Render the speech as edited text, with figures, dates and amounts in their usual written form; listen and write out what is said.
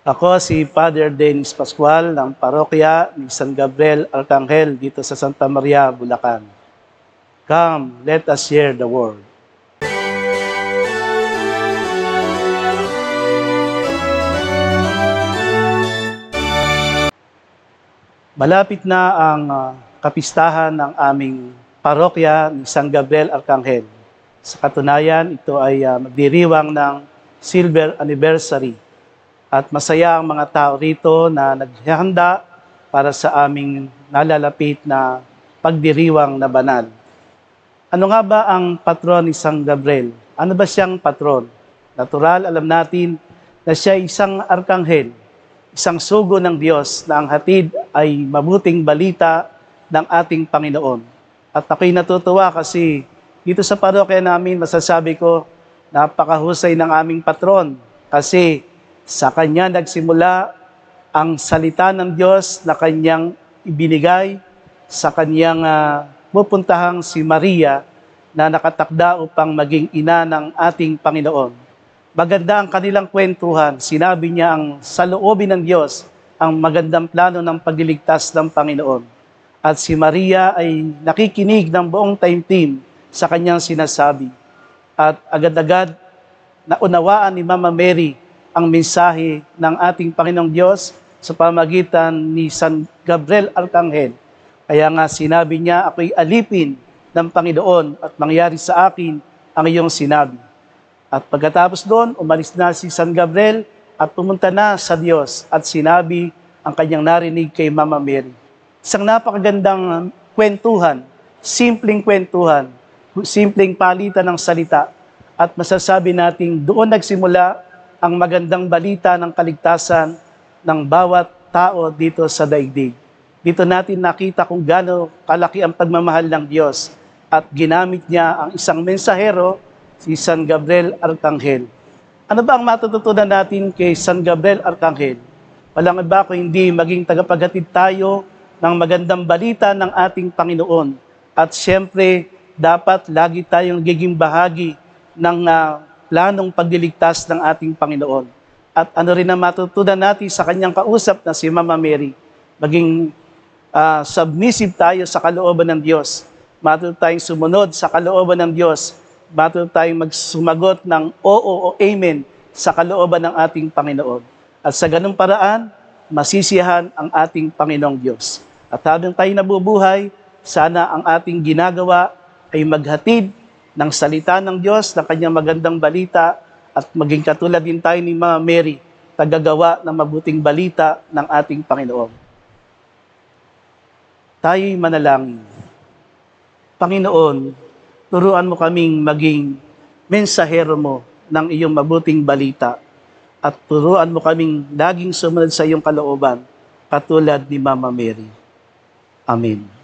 Ako si Father Dennis Pascual ng parokya ni San Gabriel Arcangel dito sa Santa Maria, Bulacan. Come, let us share the word. Malapit na ang kapistahan ng aming parokya ni San Gabriel Arcangel. Sa katunayan, ito ay magdiriwang ng Silver Anniversary. At masaya ang mga tao rito na naghahanda para sa aming nalalapit na pagdiriwang na banal. Ano nga ba ang patron ni San Gabriel? Ano ba siyang patron? Natural, alam natin na siya isang arkanghel, isang sugo ng Diyos na ang hatid ay mabuting balita ng ating Panginoon. At ako'y natutuwa kasi dito sa parokya namin, masasabi ko, napakahusay ng aming patron kasi sa kanya nagsimula ang salita ng Diyos na kanyang ibinigay sa kanyang pupuntahang si Maria na nakatakda upang maging ina ng ating Panginoon. Maganda ang kanilang kwentuhan. Sinabi niya ang saloobin ng Diyos ang magandang plano ng pagliligtas ng Panginoon. At si Maria ay nakikinig ng buong taimtim sa kanyang sinasabi. At agad-agad naunawaan ni Mama Mary ang mensahe ng ating Panginoong Diyos sa pamagitan ni San Gabriel Arcangel. Kaya nga sinabi niya, ako'y alipin ng Panginoon at mangyari sa akin ang iyong sinabi. At pagkatapos doon, umalis na si San Gabriel at pumunta na sa Diyos at sinabi ang kanyang narinig kay Mama Mary. Isang napakagandang kwentuhan, simpleng palitan ng salita. At masasabi nating doon nagsimula ang magandang balita ng kaligtasan ng bawat tao dito sa daigdig. Dito natin nakita kung gaano kalaki ang pagmamahal ng Diyos at ginamit niya ang isang mensahero, si San Gabriel Arcangel. Ano ba ang matututunan natin kay San Gabriel Arcangel? Walang iba kung hindi maging tagapaghatid tayo ng magandang balita ng ating Panginoon. At siyempre, dapat lagi tayong nagiging bahagi ng planong pagliligtas ng ating Panginoon. At ano rin ang matutunan natin sa kanyang kausap na si Mama Mary, maging submissive tayo sa kalooban ng Diyos. Matuto tayong sumunod sa kalooban ng Diyos. Matuto tayong magsumagot ng oo o amen sa kalooban ng ating Panginoon. At sa ganung paraan, masisiyahan ang ating Panginoong Diyos. At habang tayo nabubuhay, sana ang ating ginagawa ay maghatid ng salita ng Diyos, ng kanyang magandang balita, at maging katulad din tayo ni Mama Mary, tagagawa ng mabuting balita ng ating Panginoon. Tayo'y manalangin. Panginoon, turuan mo kaming maging mensahero mo ng iyong mabuting balita, at turuan mo kaming laging sumunod sa iyong kalooban, katulad ni Mama Mary. Amen.